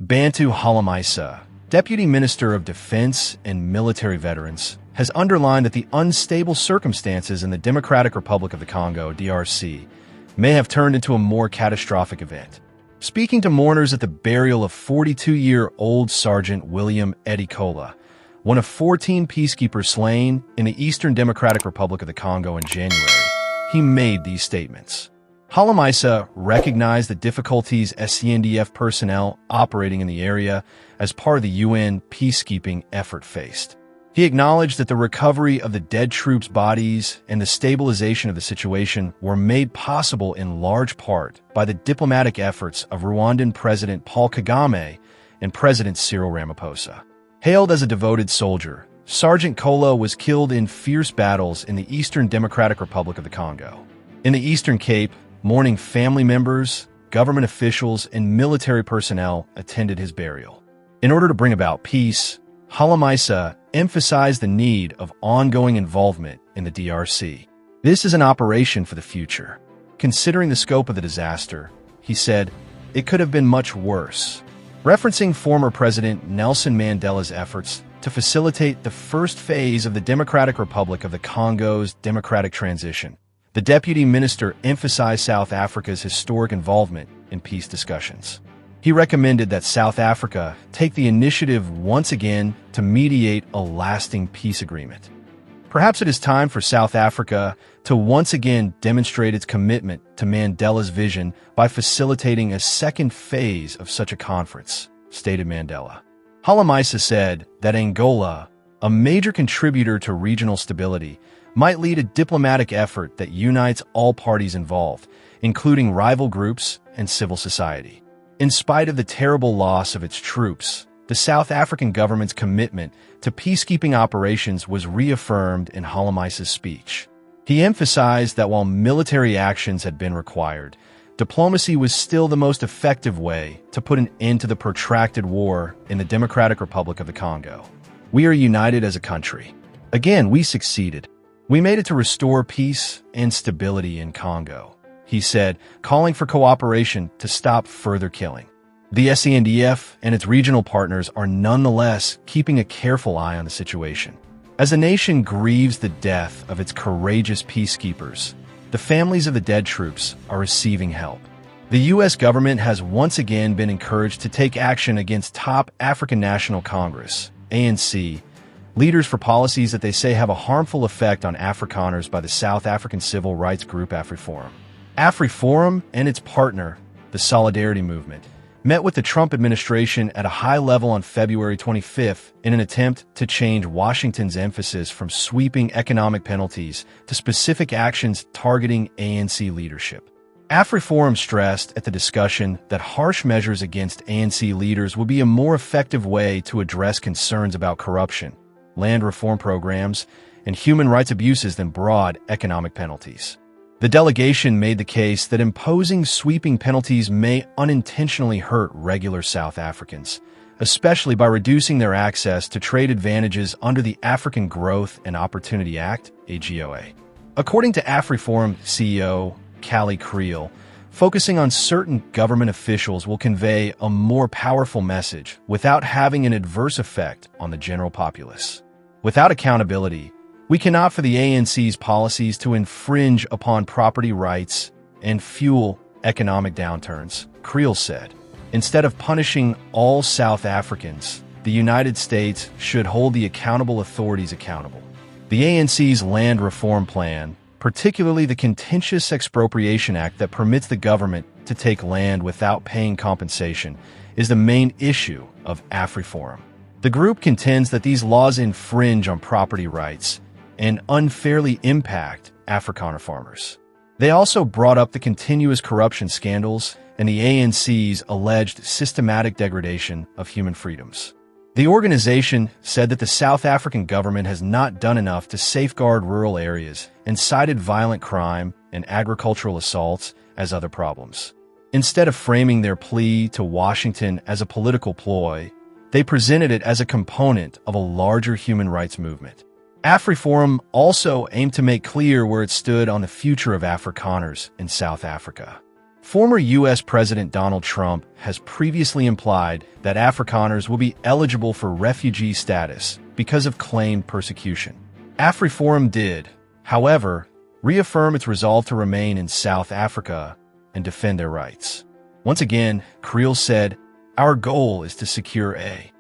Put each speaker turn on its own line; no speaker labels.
Bantu Holomisa, Deputy Minister of Defense and Military Veterans, has underlined that the unstable circumstances in the Democratic Republic of the Congo, DRC, may have turned into a more catastrophic event. Speaking to mourners at the burial of 42-year-old Sergeant William Eddie Kola, one of 14 peacekeepers slain in the Eastern Democratic Republic of the Congo in January, he made these statements. Holomisa recognized the difficulties SCNDF personnel operating in the area as part of the UN peacekeeping effort faced. He acknowledged that the recovery of the dead troops' bodies and the stabilization of the situation were made possible in large part by the diplomatic efforts of Rwandan President Paul Kagame and President Cyril Ramaphosa. Hailed as a devoted soldier, Sergeant Kola was killed in fierce battles in the Eastern Democratic Republic of the Congo. In the Eastern Cape, mourning family members, government officials, and military personnel attended his burial. In order to bring about peace, Holomisa emphasized the need of ongoing involvement in the DRC. This is an operation for the future. Considering the scope of the disaster, he said, it could have been much worse. Referencing former President Nelson Mandela's efforts to facilitate the first phase of the Democratic Republic of the Congo's democratic transition, the deputy minister emphasized South Africa's historic involvement in peace discussions. He recommended that South Africa take the initiative once again to mediate a lasting peace agreement. Perhaps it is time for South Africa to once again demonstrate its commitment to Mandela's vision by facilitating a second phase of such a conference, stated Mandela. Holomisa said that Angola, a major contributor to regional stability, might lead a diplomatic effort that unites all parties involved, including rival groups and civil society. In spite of the terrible loss of its troops, the South African government's commitment to peacekeeping operations was reaffirmed in Holomisa's speech. He emphasized that while military actions had been required, diplomacy was still the most effective way to put an end to the protracted war in the Democratic Republic of the Congo. We are united as a country. Again, we succeeded. We made it to restore peace and stability in Congo, he said, calling for cooperation to stop further killing. The SCNDF and its regional partners are nonetheless keeping a careful eye on the situation. As the nation grieves the death of its courageous peacekeepers, the families of the dead troops are receiving help. The U.S. government has once again been encouraged to take action against top African National Congress, ANC, leaders for policies that they say have a harmful effect on Afrikaners by the South African civil rights group Afriforum. Afriforum and its partner, the Solidarity Movement, met with the Trump administration at a high level on February 25th in an attempt to change Washington's emphasis from sweeping economic penalties to specific actions targeting ANC leadership. Afriforum stressed at the discussion that harsh measures against ANC leaders would be a more effective way to address concerns about corruption, land reform programs, and human rights abuses than broad economic penalties. The delegation made the case that imposing sweeping penalties may unintentionally hurt regular South Africans, especially by reducing their access to trade advantages under the African Growth and Opportunity Act, AGOA. According to Afriforum CEO Callie Creel, focusing on certain government officials will convey a more powerful message without having an adverse effect on the general populace. Without accountability, we cannot for the ANC's policies to infringe upon property rights and fuel economic downturns, Creel said. Instead of punishing all South Africans, the United States should hold the accountable authorities accountable. The ANC's land reform plan, particularly the Contentious Expropriation Act that permits the government to take land without paying compensation, is the main issue of Afriforum. The group contends that these laws infringe on property rights and unfairly impact Afrikaner farmers. They also brought up the continuous corruption scandals and the ANC's alleged systematic degradation of human freedoms. The organization said that the South African government has not done enough to safeguard rural areas and cited violent crime and agricultural assaults as other problems. Instead of framing their plea to Washington as a political ploy, they presented it as a component of a larger human rights movement. Afriforum also aimed to make clear where it stood on the future of Afrikaners in South Africa. Former U.S. President Donald Trump has previously implied that Afrikaners will be eligible for refugee status because of claimed persecution. Afriforum did, however, reaffirm its resolve to remain in South Africa and defend their rights. Once again, Kriel said, "Our goal is to secure a